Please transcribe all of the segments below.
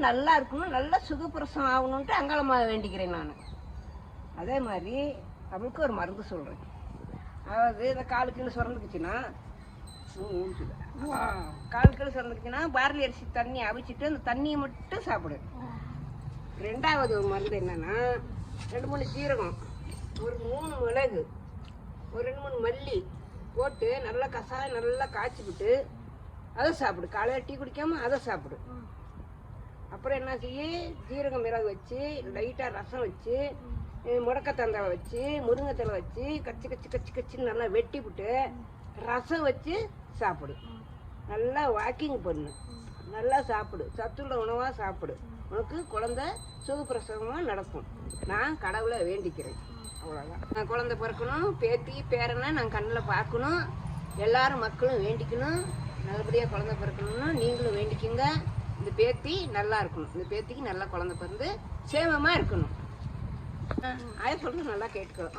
நல்லா இருக்கணும், நல்லா சுகப்பிரசம் ஆகணுன்ட்டு அங்காளம்மா வேண்டிக்கிறேன் நான். அதே மாதிரி அவளுக்கு ஒரு மருந்து சொல்கிறேன். அதாவது இந்த கால் கீழே சுரந்துக்குச்சுன்னா, கால் கீழே சுரந்துக்குச்சுன்னா பார்லி அரிசி தண்ணி அவிச்சிட்டு அந்த தண்ணியை மட்டும் சாப்பிடு. ரெண்டாவது ஒரு மருந்து என்னன்னா, 2-3 ஜீரகம், ஒரு 3 மிளகு, ஒரு 2-3 மல்லி போட்டு நல்லா கசாயம் நல்லா காய்ச்சிக்கிட்டு அதை சாப்பிடு. காலையில் டீ குடிக்காமல் அதை சாப்பிடு. அப்புறம் என்ன செய்ய, ஜீரகம் மிளகு வச்சு லைட்டாக ரசம் வச்சு முடக்கத்தந்தாவை வச்சு முருங்கைத்தலை வச்சு கச்சி கச்சி கச்சி கச்சின்னு நல்லா வெட்டி விட்டு ரசம் வச்சு சாப்பிடு. நல்லா வாக்கிங் பண்ணு, நல்லா சாப்பிடு, சத்துள்ள உணவாக சாப்பிடு. உனக்கு குழந்தை சுகப்பிரசவமாக நடக்கும். நான் கடவுளை வேண்டிக்கிறேன். அவ்வளோதான். நான் குழந்தை பிறக்கணும், பேத்தி பேரனை நான் கண்ணில் பார்க்கணும். எல்லாரும் மக்களும் வேண்டிக்கணும், நல்லபடியாக குழந்தை பிறக்கணும்னு நீங்களும் வேண்டிக்குங்க. இந்த பேத்தி நல்லா இருக்கணும், இந்த பேத்திக்கு நல்லா குழந்தை பிறந்து சேமமாக இருக்கணும். சொல்றது நல்லா கேட்டுக்கணும்.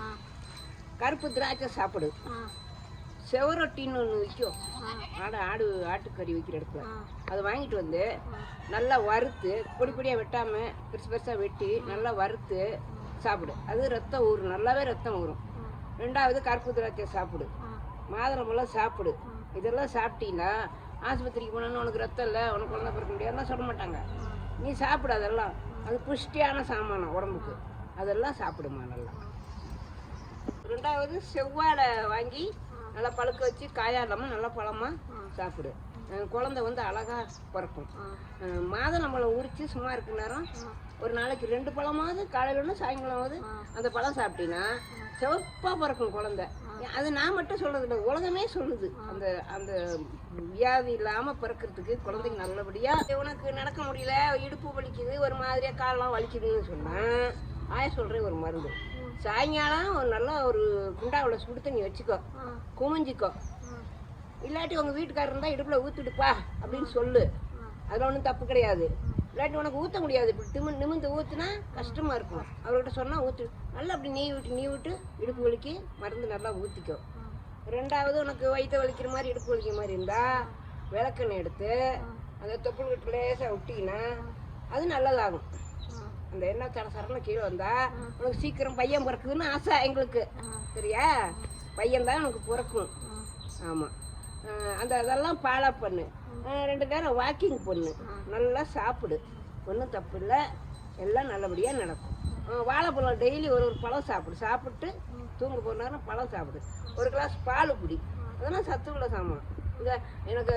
கருப்பு திராட்சை சாப்பிடு. செவரொட்டின்னு ஒன்று விற்கும், ஆட்டுக்கறி விற்கிற இடத்துல. அதை வாங்கிட்டு வந்து நல்லா வறுத்து பொடி பொடியாக வெட்டாமல் பெருசு பெருசாக வெட்டி நல்லா வறுத்து சாப்பிடு. அது ரத்தம் ஊறும், நல்லாவே ரத்தம் ஊறும். ரெண்டாவது கருப்பு திராட்சை சாப்பிடு, மாதுளம்பழம் சாப்பிடு. இதெல்லாம் சாப்பிட்டீங்கன்னா ஆஸ்பத்திரிக்கு போனோன்னு உனக்கு ரத்தம் இல்லை, உனக்கு குழந்தை பிறக்க முடியாதுன்னா சொல்ல மாட்டாங்க. நீ சாப்பிடு, அதெல்லாம் அது புஷ்டியான சாமானம் உடம்புக்கு, அதெல்லாம் சாப்பிடுமா நல்லா. ரெண்டாவது செவ்வாழை வாங்கி நல்லா பழுக்க வச்சு காயா இல்லாமல் நல்லா பழமாக சாப்பிடு. குழந்தை வந்து அழகாக பிறக்கும். மாதுளம்பழம் உரித்து சும்மா இருக்கிற நேரம் ஒரு நாளைக்கு 2 பழமாவது, காலையில் ஒன்று சாயங்காலமாவது அந்த பழம் சாப்பிட்டீங்கன்னா சிவப்பாக பிறக்கும் குழந்தை. அது நான் மட்டும் சொல்கிறது இல்லை, உலகமே சொல்லுது. அந்த அந்த வியாதி இல்லாமல் பிறக்கிறதுக்கு குழந்தைங்க நல்லபடியாக. உனக்கு நடக்க முடியல, இடுப்பு வலிக்குது, ஒரு மாதிரியாக காலெலாம் வலிக்குதுன்னு சொன்னால் சொல்கிறேன் ஒரு மருந்து. சாயங்காலம் ஒரு நல்லா ஒரு குண்டாவில் சுடு தண்ணி வச்சுக்கோ, குமிஞ்சிக்கோ. இல்லாட்டி உங்கள் வீட்டுக்காரர் இருந்தால் இடுப்பில் ஊற்றிடுப்பா அப்படின்னு சொல்லு, அதில் ஒன்றும் தப்பு கிடையாது. இல்லாட்டி உனக்கு ஊற்ற முடியாது, இப்படி நிமிந்து ஊற்றுனா கஷ்டமாக இருக்கும். அவர்கிட்ட சொன்னால் ஊற்று, நல்லா அப்படி நீ விட்டு இடுப்பு வலிக்கு மருந்து நல்லா ஊற்றிக்கோ. ரெண்டாவது உனக்கு வயிற்று வலிக்கிற மாதிரி இடுப்பு வலிக்கிற மாதிரி இருந்தால் விளக்கெண்ணெய் எடுத்து அந்த தொப்புள் கட்டு லேசாக விட்டிங்கன்னா அது நல்லதாகும். அந்த எண்ணெய் சரசரன்னு கீழே வந்தால் உனக்கு சீக்கிரம் பையன் பிறக்குதுன்னு ஆசை எங்களுக்கு, சரியா? பையன்தான் உனக்கு பிறக்கும். ஆமாம், அதெல்லாம் ஃபாலோ பண்ணு. 2 நேரம் வாக்கிங் பண்ணு, நல்லா சாப்பிடு, ஒன்றும் தப்பு இல்லை, எல்லாம் நல்லபடியாக நடக்கும். வாழைப்பழம் டெய்லி ஒரு பழம் சாப்பிட்டு தூங்க போன நேரம் பழம் சாப்பிடு. ஒரு கிளாஸ் பால் குடி, அதெல்லாம் சத்து உள்ள சாமான். இந்த எனக்கு